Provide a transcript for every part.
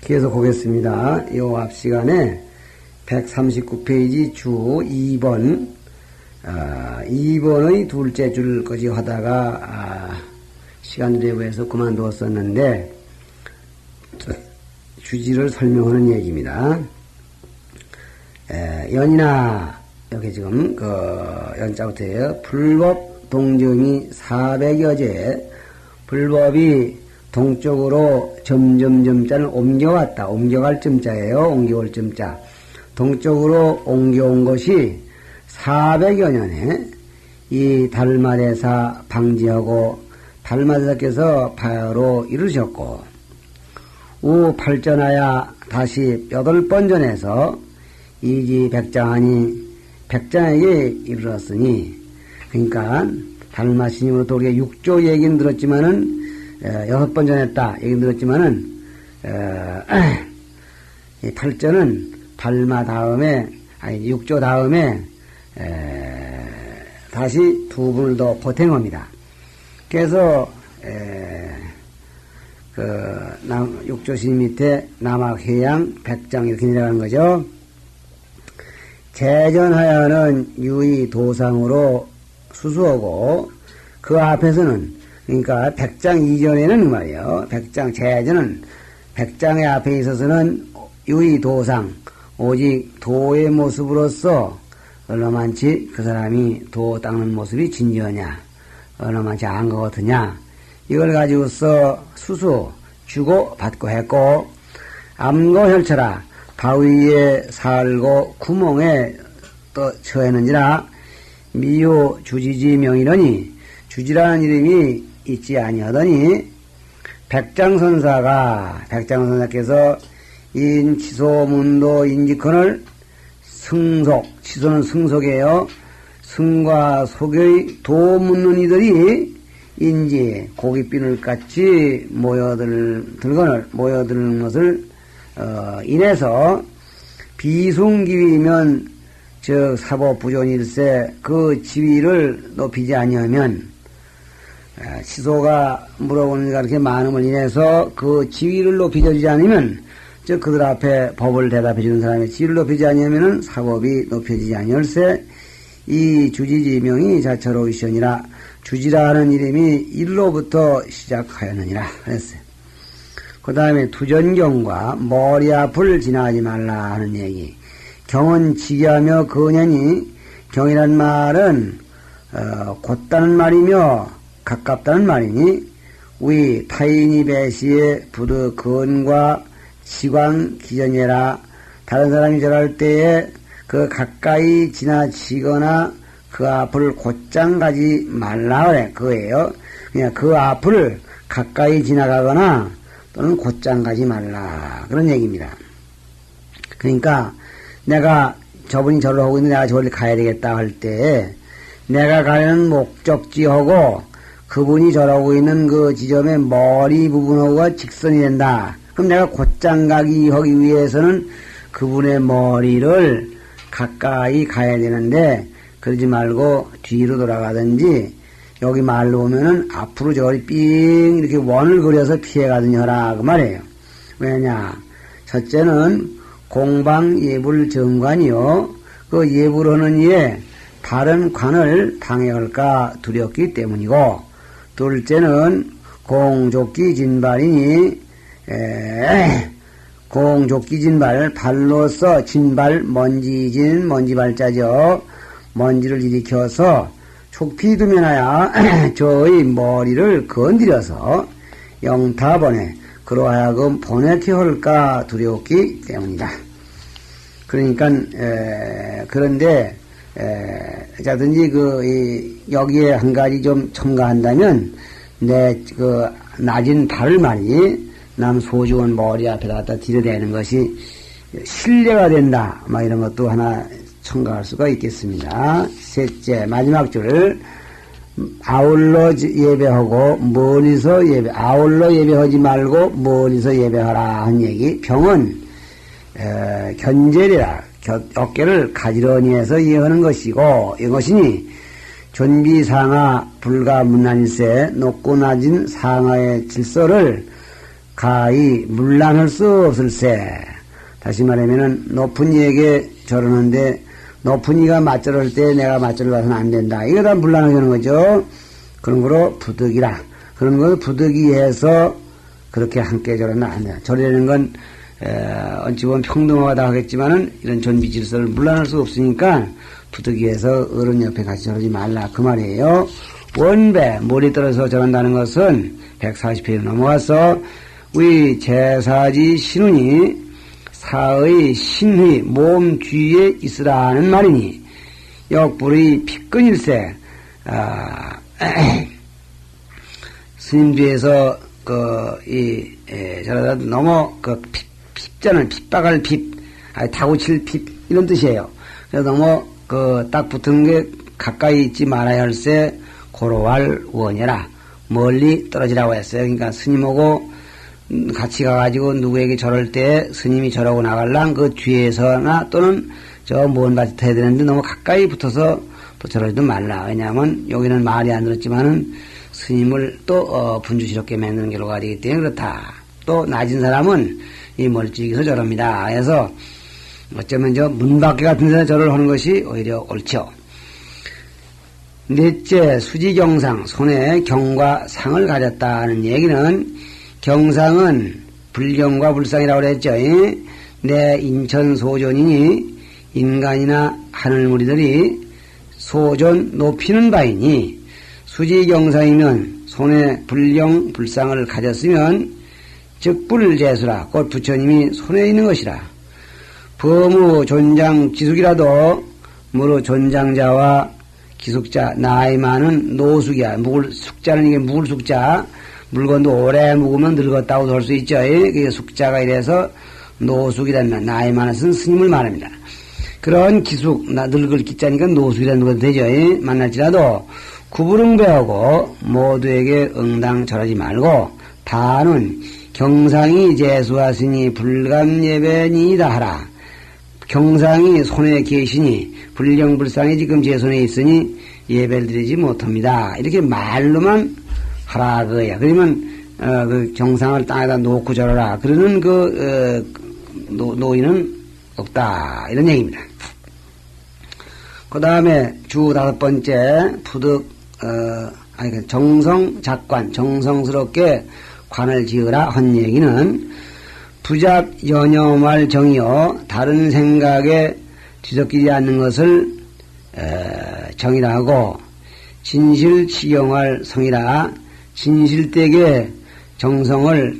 계속 보겠습니다. 요 앞 시간에 139페이지 주 2번, 2번의 둘째 줄까지 하다가, 시간 대부해서 그만두었었는데, 주지를 설명하는 얘기입니다. 연이나, 여기 지금, 연자부터예요. 불법 동정이 400여 제, 불법이 동쪽으로 점점점자를 옮겨왔다. 옮겨갈 점자예요. 옮겨올 점자. 동쪽으로 옮겨온 것이 400여 년에 이 달마대사 방지하고 달마대사께서 바로 이루셨고, 우 발전하야 다시 8번 전에서 이지 백장하니 백장에게 이르렀으니, 그러니까 달마스님으로부터 우리가 6조 얘기는 들었지만은 6번 전했다 얘기는 들었지만은 이 발전은 달마 다음에, 아니 6조 다음에 다시 2분을 더 보탱합니다. 그래서 6조신 밑에 남학해양 백장 이렇게 내려가는 거죠. 재전하여는 유의 도상으로 수수하고, 그 앞에서는, 그러니까 백장 이전에는 그 말이에요. 백장 재전은 백장의 앞에 있어서는 유의 도상, 오직 도의 모습으로서 얼마만치 그 사람이 도 닦는 모습이 진지하냐, 얼마만치 안 것 같으냐, 이걸 가지고서 수수 주고 받고 했고, 암고혈처라 바위에 살고 구멍에 또 처했는지라 미요 주지지 명이러니, 주지라는 이름이 있지 아니하더니, 백장선사께서 인치소문도 인직헌을 승속, 치소는 승속이에요. 승과 속의 도 묻는 이들이 인지 고깃비늘 같이 모여드는 것을 인해서 비숭기위면 즉 사법부존일세, 그 지위를 높이지 아니하면, 치소가 물어보니까 이렇게 많음을 인해서 그 지위를 높이지 않으면, 즉 그들 앞에 법을 대답해 주는 사람의 지위를 높이지 아니하면 사법이 높여지지 아니할세, 이 주지지명이 자처로 이시오니라. 주지라는 이름이 일로부터 시작하였느니라 그랬어요. 그 다음에 투전경과 머리 앞을 지나지 말라 하는 얘기. 경은 지기하며 거년이, 경이란 말은 곧다는 말이며 가깝다는 말이니, 위 타인이 배시에 부득 건과 시광 기전이라. 다른 사람이 절할 때에 그 가까이 지나치거나 그 앞을 곧장 가지 말라 그래. 그거예요. 그냥 그 앞을 가까이 지나가거나 또는 곧장 가지 말라, 그런 얘기입니다. 그러니까 내가 저분이 절을 하고 있는데 내가 저를 가야 되겠다 할 때, 내가 가는 목적지하고 그분이 절하고 있는 그 지점의 머리 부분하고가 직선이 된다. 그럼 내가 곧장 가기 하기 위해서는 그분의 머리를 가까이 가야 되는데, 그러지 말고 뒤로 돌아가든지, 여기 말로 보면은 앞으로 저리 삥 이렇게 원을 그려서 피해가든지 하라 그 말이에요. 왜냐? 첫째는 공방 예불 정관이요, 그 예불하는 이에 다른 관을 당해할까 두렵기 때문이고, 둘째는 공조끼 진발이니, 공조끼 진발, 발로서 진발, 먼지진, 먼지발자죠. 먼지를 일으켜서 촉피 두면하야 저의 머리를 건드려서 영타번에 그러하여금 보내게 할까 두렵기 때문이다. 그러니까 그런데 자든지 여기에 한 가지 좀 첨가한다면, 내 낮은 발을 말이 남 소중한 머리 앞에다 갖다 들여대는 것이 신뢰가 된다, 막 이런 것도 하나 첨가할 수가 있겠습니다. 셋째, 마지막 줄, 아울러 예배하고 멀리서 아울러 예배하지 말고 멀리서 예배하라 한 얘기. 병은 견제리라, 어깨를 가지런히 해서 이해하는 것이고, 이것이니 존비상하 불가문난일세, 높고 낮은 상하의 질서를 가히 물란할 수 없을세. 다시 말하면은 높은 이에게 저러는데 높은 이가 맞절할 때 내가 맞절을 봐서는 안 된다. 이거 다 물란하게 하는 거죠. 그런 거로 부득이라. 그런 걸 부득이해서 그렇게 함께 저러나 안 된다. 절이라는 건 어찌 보면 평등하다 하겠지만은 이런 존비 질서를 물란할 수 없으니까 부득이해서 어른 옆에 같이 저러지 말라 그 말이에요. 원배 머리 떨어서 저런다는 것은 140페이지 넘어와서 우리 제사지 신운이 사의 신휘 몸 뒤에 있으라는 말이니 역불의 핏근일세. 스님 뒤에서 저러다 너무 핍자는 핍박할 핍, 다구칠 핍 이런 뜻이에요. 그래서 너무 딱 붙은 게 가까이 있지 말아야 할세. 고로할 원이라 멀리 떨어지라고 했어요. 그러니까 스님하고 같이 가가지고 누구에게 절할 때 스님이 절하고 나갈랑 그 뒤에서나 또는 저 먼 밭에 해야 되는데 너무 가까이 붙어서 또 절하지도 말라. 왜냐하면 여기는 말이 안 들었지만은 스님을 또 분주스럽게 맺는 결과가 되기 때문에 그렇다. 또 낮은 사람은 이 멀찍이서 절합니다. 그래서 어쩌면 저 문 밖에 같은 데서 절을 하는 것이 오히려 옳죠. 넷째, 수지경상, 손에 경과 상을 가졌다는 얘기는 경상은 불경과 불상이라고 그랬죠. 내 인천 소존이니 인간이나 하늘무리들이 소존 높이는 바이니 수지경상이면 손에 불경, 불상을 가졌으면 즉 불재수라 곧 부처님이 손에 있는 것이라. 범우 존장 기숙이라도 무로 존장자와 기숙자 나이 많은 노숙이야. 숙자는 이게 묵을 숙자. 물건도 오래 묵으면 늙었다고 할 수 있죠. 그게 숙자가 이래서 노숙이라는 나이 많은 스님을 말합니다. 그런 기숙 늙을 기자니까 노숙이라는 것도 되죠. 만날지라도 구부릉배하고 모두에게 응당 절하지 말고 다는 경상이 제수하시니 불감예배니이다 하라. 경상이 손에 계시니 불경불상이 지금 제 손에 있으니 예배를 드리지 못합니다. 이렇게 말로만 하라 그거야. 그러면 그 경상을 땅에다 놓고 절하라. 그러는 노인은 없다. 이런 얘기입니다. 그 다음에 주 5번째 부득 정성 작관 정성스럽게 관을 지으라 한 얘기는 부작 연염할 정이요 다른 생각에 뒤섞이지 않는 것을 정이라 하고 진실 치경할 성이라 진실되게 정성을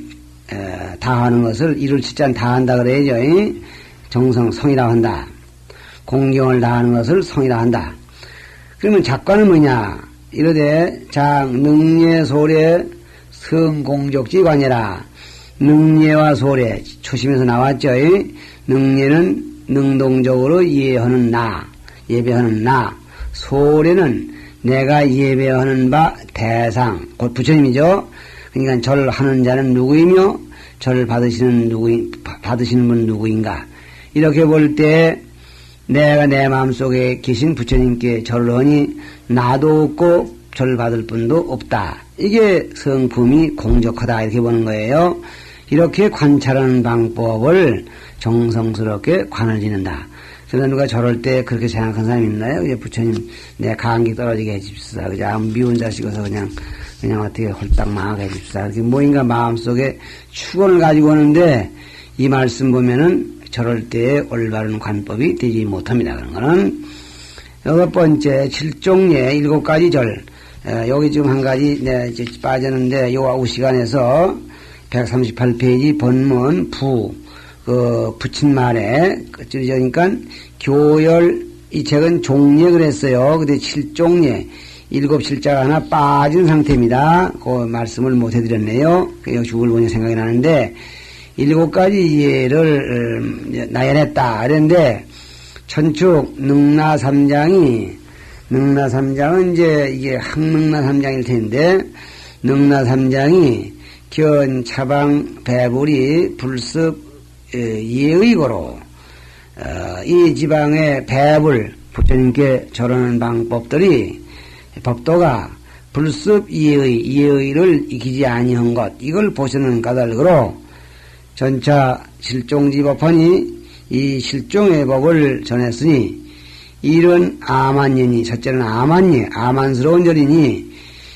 다하는 것을 이룰 치자는 다한다 그래야죠. 정성 성이라 한다. 공경을 다하는 것을 성이라 한다. 그러면 작관은 뭐냐? 이르되 장 능예 소례 성공적지관이라. 능예와 소례 초심에서 나왔죠. 능예는 능동적으로 이해하는 나, 예배하는 나. 소례는 내가 예배하는 바 대상, 곧 부처님이죠. 그러니까 절을 하는 자는 누구이며 절을 받으시는 분 누구인가. 이렇게 볼 때 내가 내 마음속에 계신 부처님께 절을 하니 나도 없고 절을 받을 분도 없다. 이게 성품이 공적하다 이렇게 보는 거예요. 이렇게 관찰하는 방법을 정성스럽게 관을 지는다. 그래서 누가 저럴 때 그렇게 생각한 사람이 있나요? 이제 부처님 내 감기 떨어지게 해줍시다. 그냥 미운 자식어서 그냥 어떻게 홀딱 망하게 해줍시다. 이렇게 뭐인가 마음속에 축원을 가지고 오는데 이 말씀 보면은 저럴 때의 올바른 관법이 되지 못합니다. 그런 거는 6번째 7종례 7가지 절. 여기 지금 한 가지 이제 빠졌는데 요 아우 시간에서 138페이지 본문 붙인 말에 그러니까 교열 이 책은 종례 그랬어요. 근데 7종례 7실자가 하나 빠진 상태입니다. 그 말씀을 못 해드렸네요. 역시 그걸 보니 생각이 나는데 7가지 예를 나열했다. 그런데 천축 능라삼장은 이제 이게 항능라삼장일 텐데 능라삼장이 견 차방 배불이 불습 예의고로 이 지방의 배불 부처님께 절하는 방법들이 법도가 불습 이의를 익히지 아니한 것, 이걸 보시는 까닭으로 전차 실종지법하니 이 실종의 법을 전했으니 이런 아만년이, 첫째는 아만스러운 절이니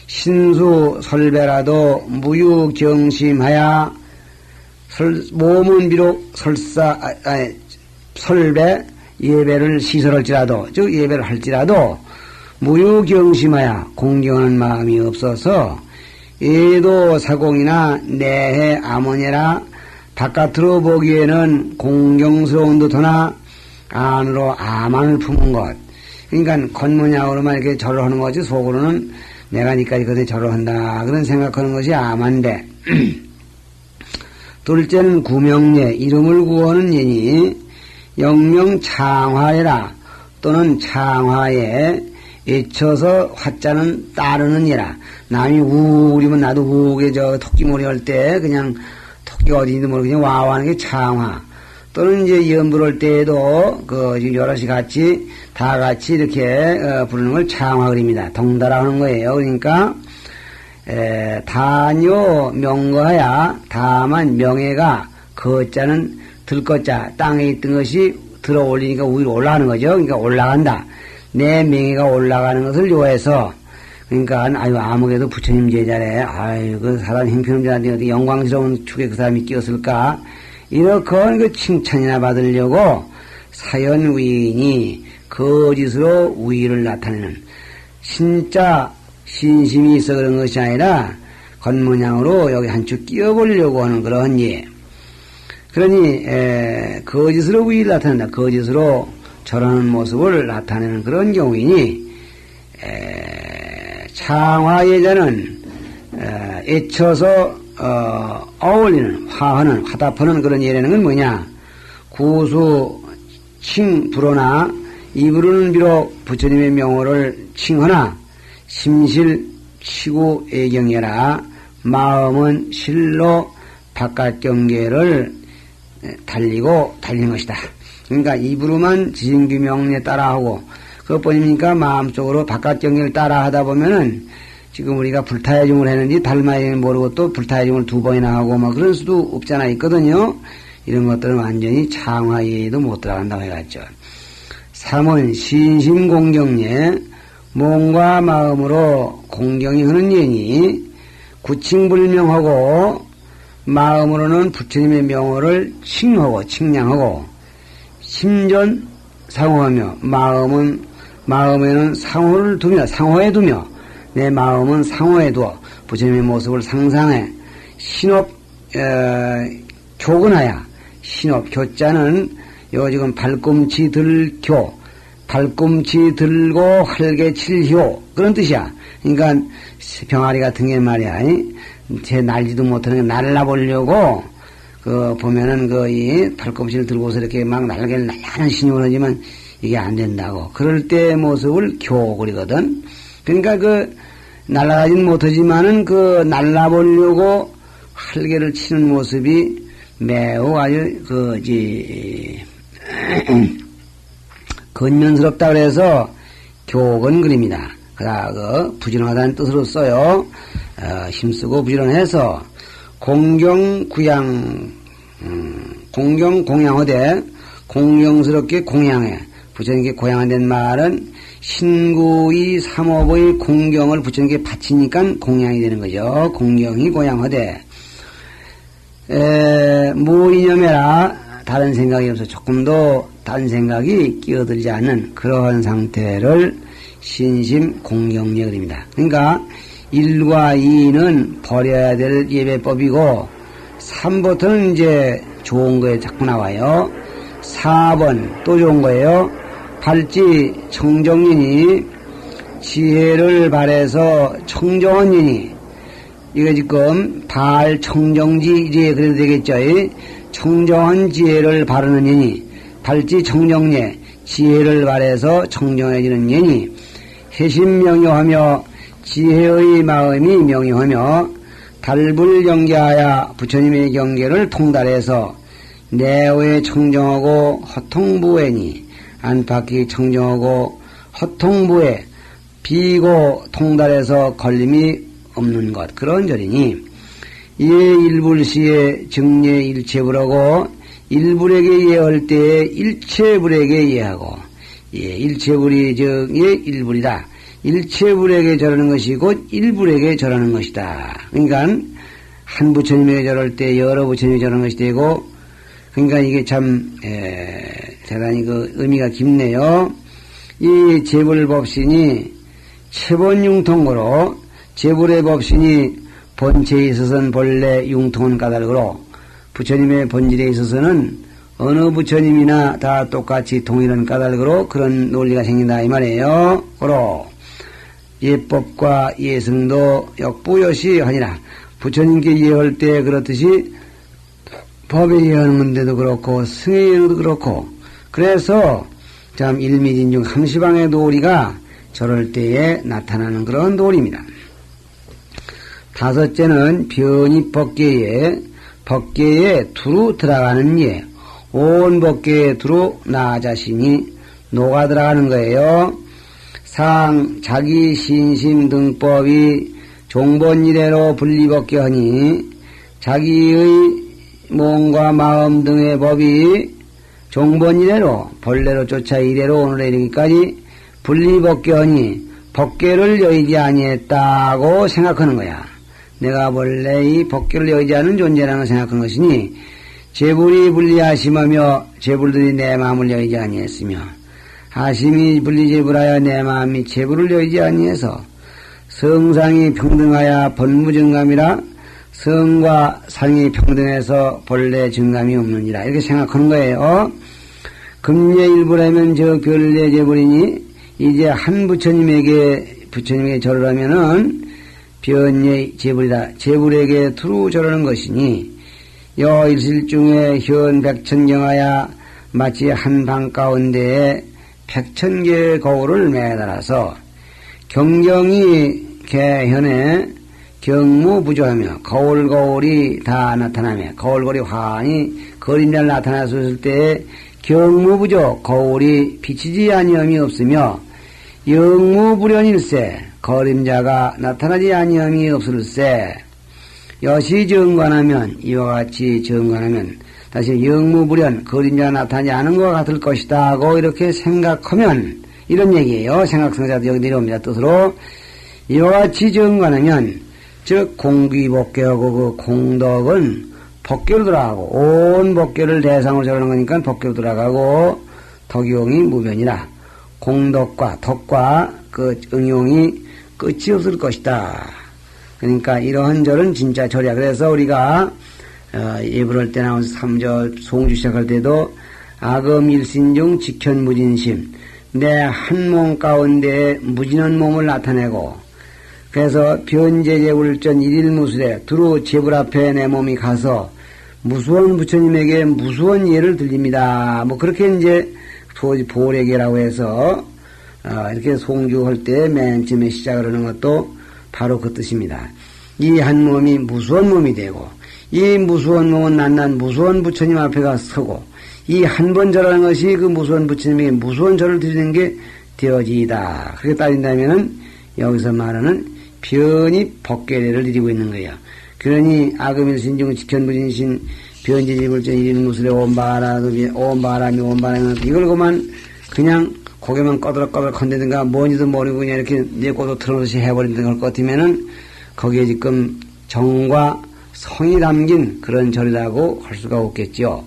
신수 설배라도 무유경심하야 몸은 비록 설배 예배를 시설할지라도, 즉 예배를 할지라도 무유경심하야 공경하는 마음이 없어서 예도 사공이나 내해 아모니라 바깥으로 보기에는 공경스러운 듯하나 안으로 아만을 품은 것. 그러니까 겉모양으로만 이렇게 절을 하는 거지 속으로는 내가 니까지 그때 절을 한다 그런 생각하는 것이 아만데 둘째는 구명예, 이름을 구하는 예니 영명 창화예라 또는 창화에 애쳐서 화자는 따르는 예라. 남이 우울이면 나도 우울하게 토끼몰이 할 때 그냥 토끼가 어디인지 모르고 그냥 와와하는 게 창화. 또는 이제 연불 할 때에도 여럿이 같이 다 같이 이렇게 부르는 걸 창화 그립니다. 덩달아 하는 거예요. 그러니까 다뇨 명거야 다만 명예가 거자는 들것자 땅에 있던 것이 들어 올리니까 위로 올라가는 거죠. 그러니까 올라간다. 내 명예가 올라가는 것을 요해서 그러니까 아유 아무개도 부처님 제자래. 아유 그 사람 형편없는데 어디 영광스러운 축에 그 사람이 끼었을까? 이렇게 그 칭찬이나 받으려고 사연 위인이 거짓으로 위를 나타내는 진짜 신심이 있어 그런 것이 아니라 겉모양으로 여기 한축 끼워보려고 하는 그런 예. 그러니 거짓으로 위를 나타낸다. 거짓으로 저러는 모습을 나타내는 그런 경우이니 창화예자는 애쳐서 어울리는 화하는 화답하는 그런 예라는 건 뭐냐? 구수 칭 불어나 이 부르는 비록 부처님의 명호를 칭하나 심실 치고 애경해라. 마음은 실로 바깥 경계를 달리는 것이다. 그러니까 입으로만 지진규명에 따라하고 그것뿐이니까 마음속으로 바깥 경계를 따라하다 보면은 지금 우리가 불타해중을 했는지 달마에는 모르고 또 불타해중을 2번이나 하고 막 그럴 수도 없잖아 있거든요. 이런 것들은 완전히 창화에도 못 들어간다고 해갔죠. 3은 신심공경예 몸과 마음으로 공경이 하는 예니 구칭불명하고 마음으로는 부처님의 명호를 칭하고 칭량하고 심전 상호하며 마음에는 상호를 두며 상호에 두며 내 마음은 상호에 두어 부처님의 모습을 상상해 신업 교근하야 신업 교자는 요 지금 발꿈치 들교 발꿈치 들고 활개 칠효 그런 뜻이야. 그러니까 병아리 같은 게 말이야. 제 날지도 못하는 게 날라보려고 보면은 이 발꿈치를 들고서 이렇게 막 날개를 날라는 신용을 하지만 이게 안 된다고. 그럴 때 모습을 교그리거든. 그러니까 날아가진 못하지만은 날라보려고 활개를 치는 모습이 매우 아주 건면스럽다 그래서 교건 그립니다. 부지런하다는 뜻으로 써요. 힘쓰고 부지런해서 공양하되 공경스럽게 공양해. 부처님께 공양한다는 말은 신구의 삼업의 공경을 부처님께 바치니까 공양이 되는 거죠. 공경이 공양하되 무이념해라. 다른 생각이 없어 조금도 다른 생각이 끼어들지 않는 그러한 상태를 신심 공경예 그립니다. 그러니까 1과 2는 버려야 될 예배법이고 3부터는 이제 좋은 거에 자꾸 나와요. 4번 또 좋은 거예요. 발지 청정인이 지혜를 발해서 청정한 인이 이거 지금 발 청정지 이래 그래도 되겠죠. 청정한 지혜를 바르는 인이 발지 청정예 지혜를 발해서 청정해지는 인이 해심명료하며 지혜의 마음이 명료하며 달불경계하여 부처님의 경계를 통달해서 내외 청정하고 허통부애니 안팎이 청정하고 허통부애 비고 통달해서 걸림이 없는 것, 그런 절이니, 이에 일불시에 정례 일체불하고, 일불에게 예할 때에 일체불에게 예하고, 일체불이 정예 일불이다. 일체불에게 절하는 것이 곧 일불에게 절하는 것이다. 그러니까, 한 부처님에게 절할 때 여러 부처님에게 절하는 것이 되고, 그러니까 이게 참, 대단히 그 의미가 깊네요. 이 재불법신이 체본융통으로, 재불의 법신이 본체에 있어서는 본래 융통은 까닭으로, 부처님의 본질에 있어서는 어느 부처님이나 다 똑같이 동일한 까닭으로 그런 논리가 생긴다 이 말이에요. 그러 예법과 예승도 역부여시 하니라. 부처님께 예할 때 그렇듯이 법에 예하는 건데도 그렇고 승에 예하는 것도 그렇고, 그래서 참 일미진중 함시방의 도리가 저럴 때에 나타나는 그런 도리입니다. 다섯째는 변이 법계에 두루 들어가는 예, 온 법계에 두루 나 자신이 녹아 들어가는 거예요. 상 자기 신심 등법이 종본 이래로 분리법계하니 자기의 몸과 마음 등의 법이 종본 이래로 본래로 쫓아 이래로 오늘에 이르기까지 분리법계하니 법계를 여의지 아니했다고 생각하는 거야. 내가 원래 이 법계를 여의지 않은 존재라는 생각하는 것이니 재불이 분리하심하며 재불들이 내 마음을 여의지 아니했으며 하심이 분리재불하여 내 마음이 재불을 여의지 아니해서 성상이 평등하여 본무증감이라 성과 상이 평등해서 본래 증감이 없느니라 이렇게 생각하는 거예요. 금예일부라면 저 별내 재불이니 이제 한 부처님에게 절을 하면은 변예 재불이다. 재불에게 두루 절하는 것이니 여일실 중에 현 백천경하야 마치 한 방 가운데에 백천개의 거울을 매달아서 경경이 개현에 경무부조하며 거울거울이 다 나타나며 거울거울이 환히 거림날 나타났을 때에 경무부조 거울이 비치지 아니함이 없으며 영무불연일세 거림자가 나타나지 아니함이 없을세. 여시 정관하면 이와 같이 정관하면 다시 영무불연 거림자가 나타나지 않은 것 같을 것이다 하고 이렇게 생각하면 이런 얘기예요. 생각성자도 여기 내려옵니다. 뜻으로 이와 같이 정관하면 즉 공귀법계하고 그 공덕은 법계로 들어가고 온 법계를 대상으로 절하는 거니까 법계로 들어가고 덕용이 무변이라 공덕과 덕과 그 응용이 끝이 없을 것이다. 그러니까 이러한 절은 진짜 절이야. 그래서 우리가 예불할 때 나온 3절 송주 시작할 때도 악음 일신중 직현무진심 내 한 몸 가운데 무진한 몸을 나타내고 그래서 변제제불전 일일무술에 두루 제불 앞에 내 몸이 가서 무수한 부처님에게 무수한 예를 들립니다. 뭐 그렇게 이제 보례계라고 해서 이렇게 송주할 때 맨 처음에 시작을 하는 것도 바로 그 뜻입니다. 이 한 몸이 무수한 몸이 되고 이 무수한 몸은 난난 무수한 부처님 앞에 가 서고 이 한 번 절하는 것이 그 무수한 부처님에게 무수한 절을 드리는 게 되어지이다. 그렇게 따진다면은 여기서 말하는 변이 법계례를 드리고 있는 거예요. 그러니 악음일신중 직현무진신 변제지불전 일일무술에 온바람이 이걸 그만 그냥 고개만 꺼들럭꺼들럭 건드든가 뭔지도 모르고 그냥 이렇게 내꼬도 틀어놓듯이 해버린다는 것 같으면은 거기에 지금 정과 성이 담긴 그런 절이라고 할 수가 없겠죠.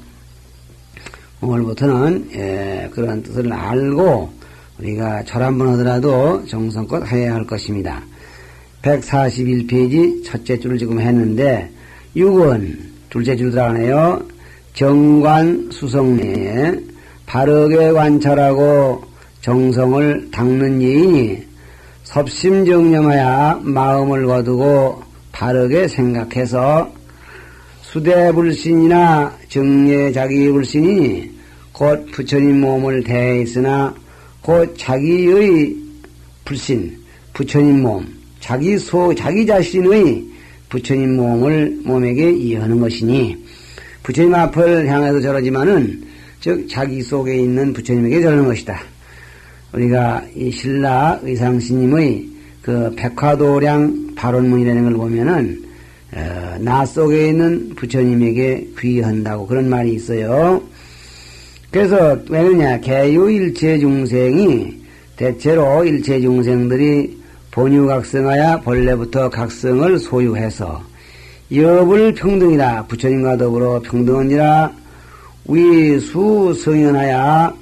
오늘부터는 그런 뜻을 알고 우리가 절 한번 하더라도 정성껏 해야 할 것입니다. 141페이지 첫째 줄을 지금 했는데 6은 둘째 줄 들어가네요. 정관 수성내에 바르게 관찰하고 정성을 닦는 예인이 섭심정념하여 마음을 거두고 바르게 생각해서 수대불신이나 정례자기불신이니 곧 부처님 몸을 대했으나 곧 자기의 불신, 부처님 몸, 자기 자신의 부처님 몸에게 이해하는 것이니 부처님 앞을 향해서 저러지만은 즉 자기 속에 있는 부처님에게 저러는 것이다. 우리가 이 신라 의상스님의 그 백화도량 발언문이라는 걸 보면은 나 속에 있는 부처님에게 귀한다고 그런 말이 있어요. 그래서 왜 그러냐, 개유 일체 중생이 대체로 일체 중생들이 본유각성하야 본래부터 각성을 소유해서 여불 평등이라 부처님과 더불어 평등하니라 위수 성현하야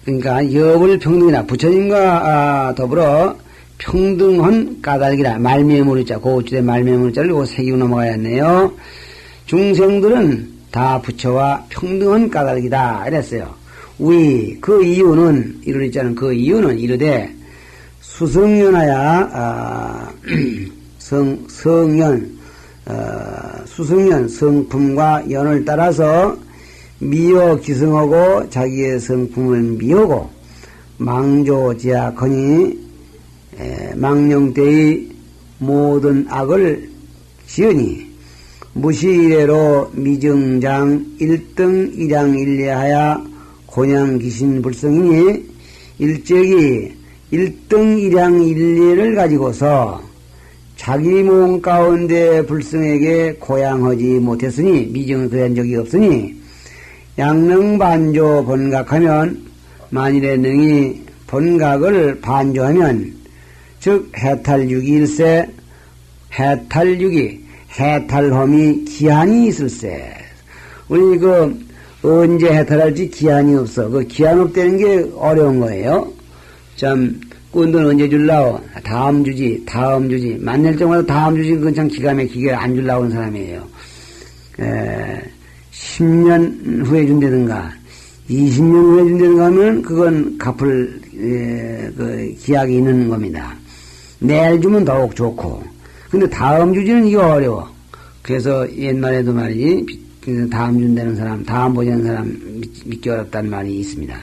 그러니까 여불 평등이라 부처님과 더불어 평등한 까닭이라 말매무리자 고우주대 말매무리자를 요거 새기고 넘어가야겠네요. 중생들은 다 부처와 평등한 까닭이다 이랬어요. 그 이유는 이를 있자는 그 이유는 이르되 수성연하야 성연 수성연 성품과 연을 따라서 미어 기승하고 자기의 성품을 미하고 망조지약하니 망령때의 모든 악을 지으니 무시이래로 미정장 일등 일양일례하야 곤양귀신 불성이니 일적이 일등 일양일례를 가지고서 자기 몸 가운데 불성에게 고양하지 못했으니 미정을 그한 적이 없으니 양능 반조 번각하면 만일에 능히 번각을 반조하면 즉 해탈육일세 해탈육이 해탈험이 기한이 있을세. 우리 언제 해탈할지 기한이 없어. 그 기한 없다는 게 어려운 거예요. 참 꾼돈 언제 줄라오? 다음 주지. 만날 때마다 다음 주지. 그건 참 기가 막히게 안 줄라고 하는 사람이에요. 10년 후에 준다든가 20년 후에 준다든가 하면 그건 갚을 그 기약이 있는 겁니다. 내일 주면 더욱 좋고. 근데 다음 주지는 이거 어려워. 그래서 옛말에도 말이지 다음 준다는 사람, 다음 보자는 사람 믿기 어렵다는 말이 있습니다.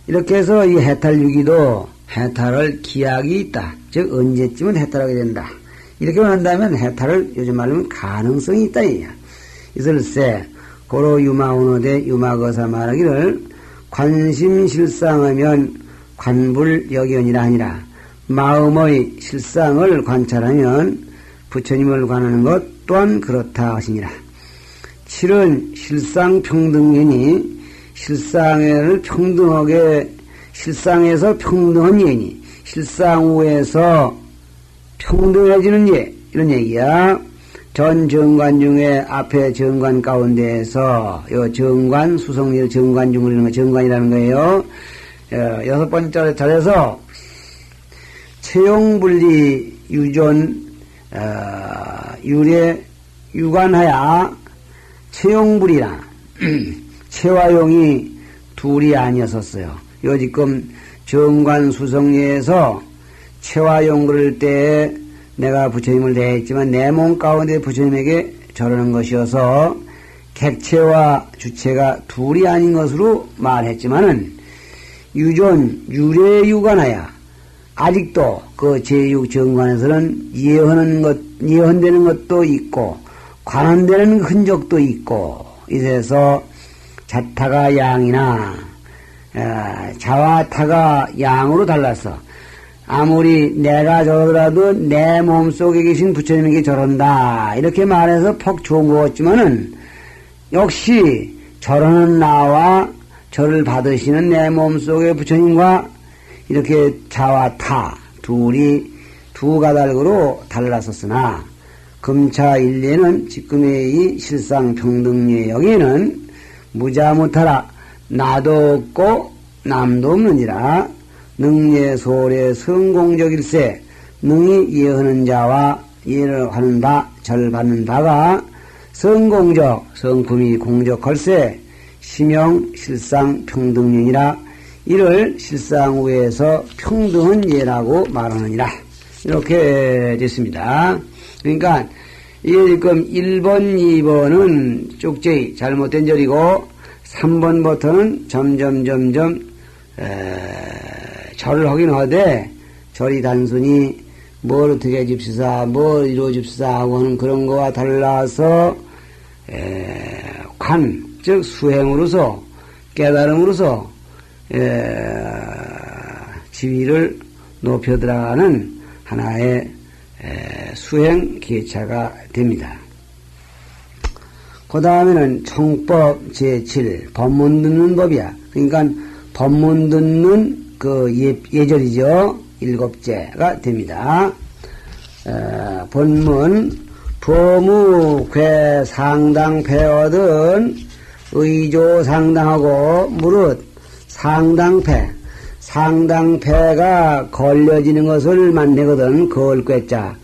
이렇게 해서 이 해탈유기도 해탈할 기약이 있다. 즉 언제쯤은 해탈하게 된다. 이렇게만 한다면 해탈을 요즘 말로 가능성이 있다. 있을세 고로 유마운호대 유마거사 말하기를 관심실상하면 관불여견이라 하니라. 마음의 실상을 관찰하면 부처님을 관하는 것 또한 그렇다 하시니라. 7은 실상평등이니 실상을 평등하게 실상에서 평등한 예니 실상후에서 평등해지는 예 이런 얘기야. 전 정관 중에 앞에 정관 가운데에서 요 정관 수성리를 정관 중을 이런 거 정관이라는 거예요. 6번째 절에서 채용분리 유존 유례 유관하야 채용분리라 채화용이 둘이 아니었었어요. 요 지금 정관 수성리에서 채화용 그럴 때 내가 부처님을 대했지만 내 몸 가운데 부처님에게 저러는 것이어서 객체와 주체가 둘이 아닌 것으로 말했지만은 유존 유례유관하야 아직도 그 제6 정관에서는 예언되는 것도 있고 관한되는 흔적도 있고 이래서 자타가 양이나 자와 타가 양으로 달라서 아무리 내가 저러더라도 내 몸속에 계신 부처님에게 저런다 이렇게 말해서 퍽 좋은 것 같지만은 역시 저러는 나와 저를 받으시는 내 몸속의 부처님과 이렇게 자와 타 둘이 두 가닥으로 달랐었으나 금차 일례는 지금의 이 실상평등의 여기는 무자무타라 나도 없고 남도 없느니라. 능예소래 성공적일세 능히 예하는 자와 예를 하는 바 절 받는 바가 성공적 성품이 공적할세 심형 실상 평등령이라. 이를 실상후에서 평등한 예라고 말하느니라. 이렇게 됐습니다. 그러니까 이게 지금 1번, 2번은 쪽제이 잘못된 절이고 3번부터는 점점 절을 하긴 하되 절이 단순히 뭘 어떻게 줍시사 뭘 이루어 줍시사 하고 하는 그런 거와 달라서 즉 수행으로서 깨달음으로서 지위를 높여 들어가는 하나의 수행 기차가 됩니다. 그 다음에는 청법 제7 법문 듣는 법이야. 그러니까 법문 듣는 그 예절이죠. 7제가 됩니다. 본문 도무 괴 상당 패어든 의조 상당하고 무릇 상당패가 걸려지는 것을 만나거든. 걸괴자는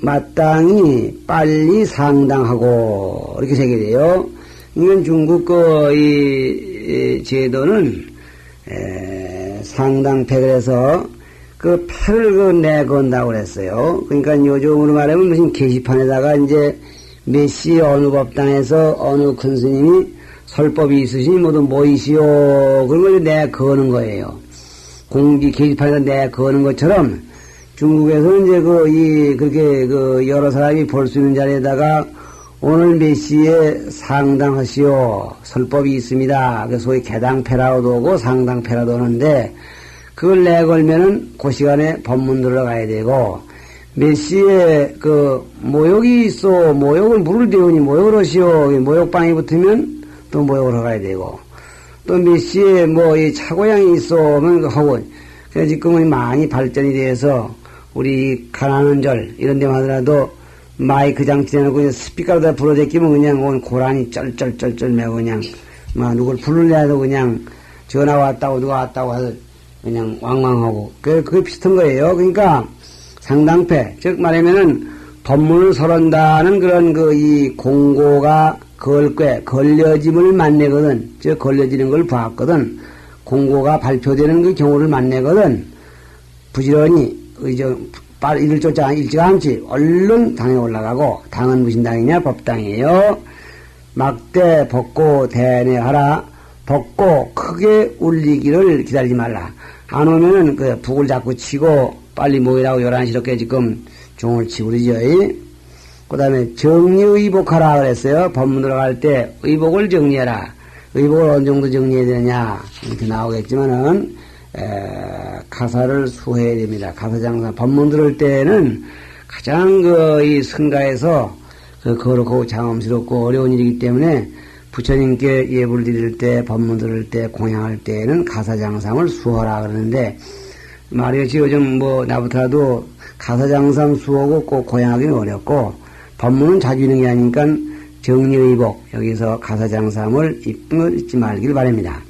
마땅히 빨리 상당하고 이렇게 새겨져요. 이건 중국 이 제도는 상당패 그래서 그 패를 내건다고 그랬어요. 그러니까 요즘으로 말하면 무슨 게시판에다가 이제 몇 시 어느 법당에서 어느 큰 스님이 설법이 있으시니 모두 모이시오. 그런 걸 내거는 거예요. 공지 게시판에서 내거는 것처럼 중국에서는 이제 그렇게 여러 사람이 볼 수 있는 자리에다가 오늘 몇 시에 상당하시오. 설법이 있습니다. 그 소위 개당패라고도 오고 상당패라도 오는데 그걸 내걸면은 그 시간에 법문 들어가야 되고 몇 시에 모욕이 있어. 모욕을 물을 대우니 모욕을 하시오. 모욕방이 붙으면 또 모욕을 가야 되고 또 몇 시에 이 차고향이 있어. 하고 그래서 지금은 많이 발전이 돼서 우리 가난한 절 이런 데만 하더라도 마이크 장치 해놓고 스피커로다 불어제끼면 그냥 온 고라니 쩔쩔쩔쩔 매고 그냥 누굴 부르려도 그냥 전화 왔다고 누가 왔다고 해서 그냥 왕왕하고 그게 비슷한 거예요. 그러니까 상당패 즉 말하면은 법문을 설한다는 그런 이 공고가 걸려짐을 만나거든. 즉 걸려지는 걸 봤거든. 공고가 발표되는 그 경우를 만나거든. 부지런히 이를 쫓아 일찌감치 얼른 당에 올라가고 당은 무슨 당이냐? 법당이에요. 막대 벗고 대내하라. 벗고 크게 울리기를 기다리지 말라. 안 오면은 북을 자꾸 치고 빨리 모이라고 11시롭게 지금 종을 치고 그러죠. 그 다음에 정리의복하라 그랬어요. 법문 들어갈 때 의복을 정리해라. 의복을 어느 정도 정리해야 되냐 이렇게 나오겠지만은 가사를 수해야 됩니다. 가사장사 법문 들을 때는 가장 이 승가에서 거룩하고 장엄스럽고 어려운 일이기 때문에 부처님께 예불 드릴 때 법문 들을 때 공양할 때는 가사장상을 수하라 그러는데 말이지 요즘 나부터라도 가사장상 수하고 꼭 고양하기는 어렵고 법문은 자주 있는 게 아니니까 정리의복 여기서 가사장삼을 이쁜 걸 잊지 말길 바랍니다.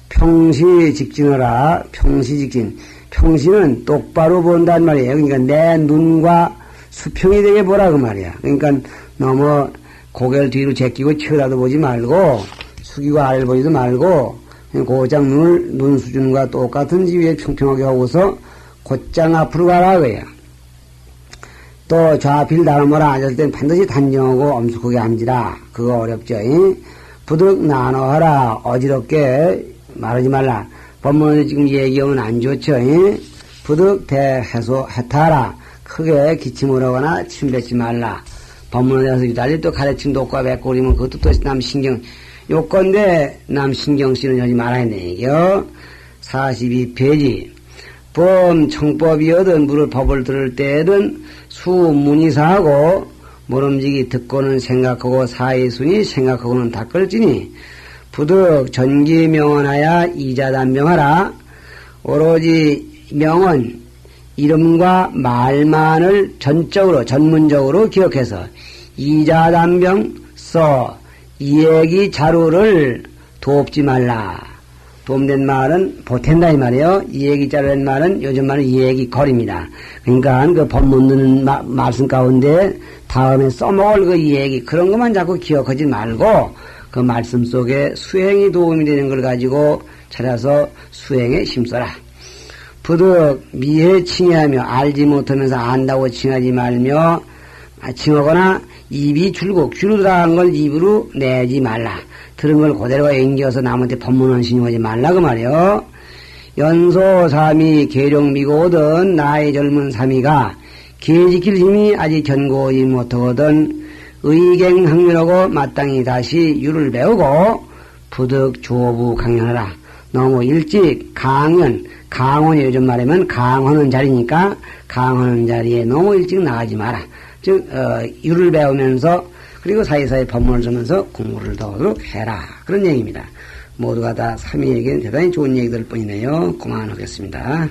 평시직진하라. 평시직진. 평시는 똑바로 본단 말이에요. 그러니까 내 눈과 수평이 되게 보라 그 말이야. 그러니까 너무 고개를 뒤로 제끼고 쳐다도 보지 말고 숙이고 아래를 보지도 말고 곧장 눈 수준과 똑같은 지위에 평평하게 하고서 곧장 앞으로 가라 그야. 또 좌필 다름으로 앉았을 땐 반드시 단정하고 엄숙하게 앉으라. 그거 어렵죠. 부득 나눠하라. 어지럽게 말하지 말라. 법문을 지금 얘기하면 안 좋죠. 부득 대해소하라. 크게 기침을 하거나 침뱉지 말라. 법문에 대해서 유달리 또 가르침 독과 맺고 그러면 그것도 또 남 신경 요건데 남 신경 쓰는 하지 말아야 되죠. 42페이지. 범청법이거든 물을 법을 들을 때든 수문이사하고 모름지기 듣고는 생각하고 사이순이 생각하고는 닦을지니 부득 전기명언하야 이자단명하라. 오로지 명언 이름과 말만을 전문적으로 기억해서 이자단명 써 이야기 자료를 돕지 말라. 도움된 말은 보탠다 이 말이에요. 이야기 자료된 말은 요즘 말은 이야기 거리입니다. 그러니까 그 법문 듣는 말씀 가운데 다음에 써먹을 그 이야기 그런 것만 자꾸 기억하지 말고 그 말씀 속에 수행이 도움이 되는 걸 가지고 찾아서 수행에 힘써라. 부득 미해 칭해하며 알지 못하면서 안다고 칭하지 말며 칭하거나 입이 줄고 귀로 들어간 걸 입으로 내지 말라. 들은 걸 그대로 앵겨서 남한테 법문은 신용하지 말라 그 말이요. 연소 삼이 계룡 미고든 나이 젊은 삼이가 개 지킬 힘이 아직 견고히 못하거든 의갱학문하고 마땅히 다시 유를 배우고 부득 조부 강연하라. 너무 일찍 강원이 요즘 말하면 강하는 자리니까 강하는 자리에 너무 일찍 나가지 마라. 즉 유를 배우면서 그리고 사이사이 법문을 쓰면서 공부를 더욱 해라. 그런 얘기입니다. 모두가 다 삼위에게는 대단히 좋은 얘기들 뿐이네요. 그만하겠습니다.